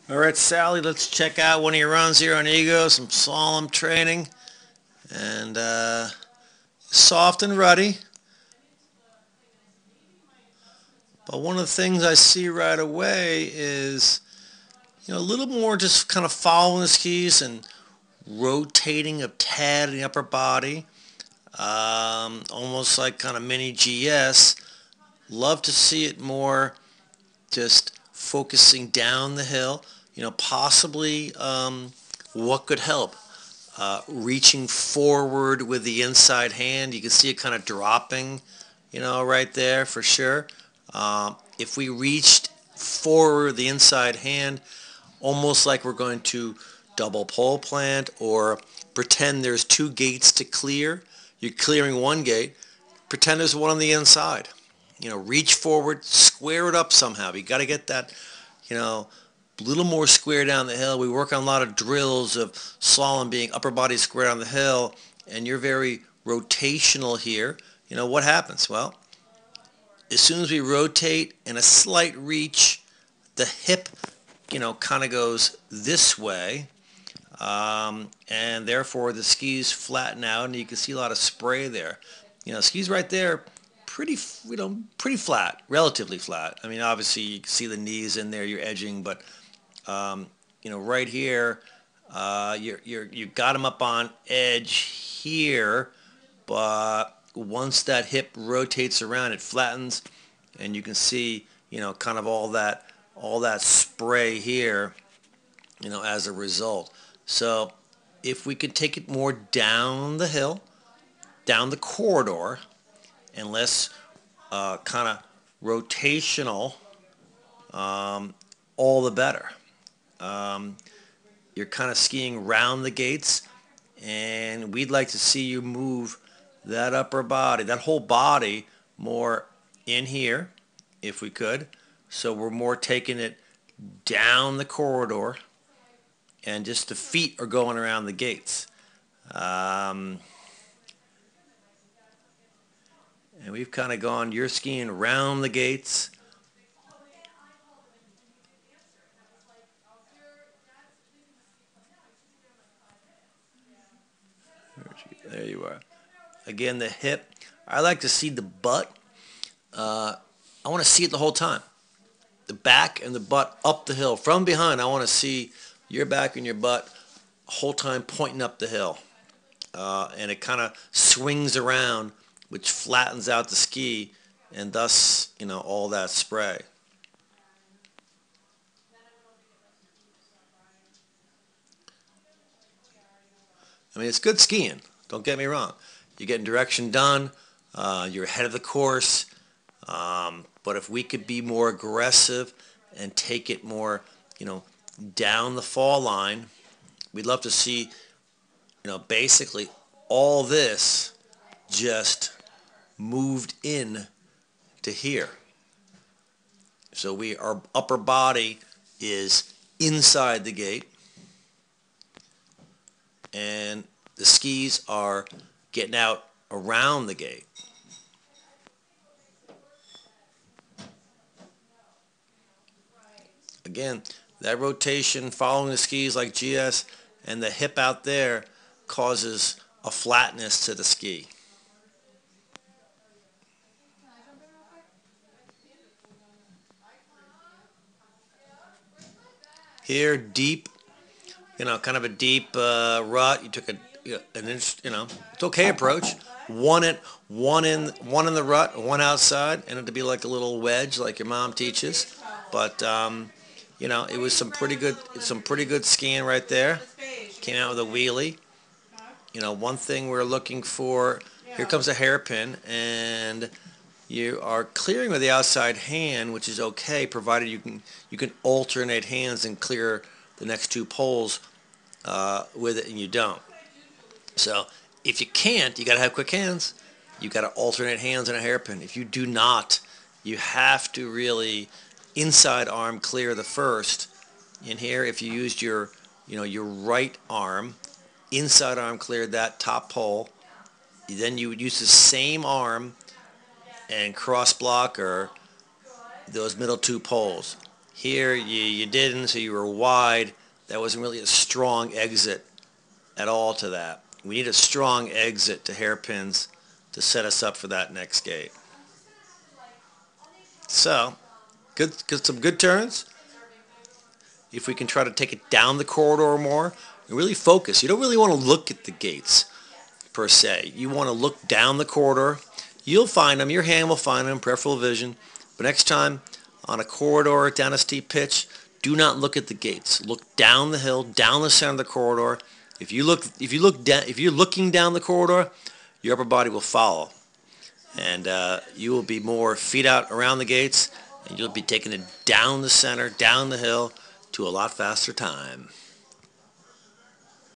Alright, Sally, let's check out one of your runs here on Ego, some slalom training, and soft and ruddy. But one of the things I see right away is, a little more just kind of following the skis and rotating a tad in the upper body, almost like kind of mini GS. Love to see it more just focusing down the hill. Possibly what could help? Reaching forward with the inside hand. You can see it kind of dropping, right there for sure. If we reached forward the inside hand, almost like we're going to double pole plant or pretend there's two gates to clear. You're clearing one gate. Pretend there's one on the inside. Reach forward, square it up somehow. You got to get that, a little more square down the hill. We work on a lot of drills of slalom being upper body square down the hill, and you're very rotational here. What happens? Well, as soon as we rotate and a slight reach, the hip, kind of goes this way, and therefore the skis flatten out, and you can see a lot of spray there. Skis right there, pretty flat, relatively flat. I mean, obviously you can see the knees in there, you're edging, but right here, you got them up on edge here, but once that hip rotates around, it flattens, and you can see, kind of all that spray here, as a result. So if we could take it more down the hill, down the corridor, and less kind of rotational, all the better. You're kind of skiing round the gates, and we'd like to see you move that upper body, that whole body, more in here, if we could. So we're more taking it down the corridor, and just the feet are going around the gates. And we've kind of gone, you're skiing around the gates. There you are. Again, the hip. I like to see the butt. I want to see it the whole time. The back and the butt up the hill. From behind, I want to see your back and your butt whole time pointing up the hill. And it kind of swings around, which flattens out the ski, and thus, all that spray. I mean, it's good skiing. Don't get me wrong. You're getting direction done. You're ahead of the course. But if we could be more aggressive and take it more, down the fall line, we'd love to see, basically all this just moved in to here. So our upper body is inside the gate, and the skis are getting out around the gate. Again, that rotation following the skis like GS and the hip out there causes a flatness to the ski. Here, deep, kind of a deep rut. You took an inch, it's okay approach. One in the rut, one outside, and it'd be like a little wedge, like your mom teaches. But it was some pretty good skiing right there. Came out with a wheelie. One thing we're looking for. Here comes a hairpin, and you are clearing with the outside hand, which is okay, provided you can alternate hands and clear the next two poles with it, and you don't. So if you can't, you got to have quick hands. You got to alternate hands in a hairpin. If you do not, you have to really inside arm clear the first. In here, if you used your right arm, inside arm cleared that top pole. Then you would use the same arm and cross block or those middle two poles. Here you didn't, so you were wide. That wasn't really a strong exit at all to that. We need a strong exit to hairpins to set us up for that next gate. So, some good turns. If we can try to take it down the corridor more and really focus. You don't really want to look at the gates per se. You want to look down the corridor. You'll find them. Your hand will find them, peripheral vision. But next time on a corridor down a steep pitch, do not look at the gates. Look down the hill, down the center of the corridor. If you're looking down the corridor, your upper body will follow, and you will be more feet out around the gates, and you'll be taking it down the center, down the hill to a lot faster time.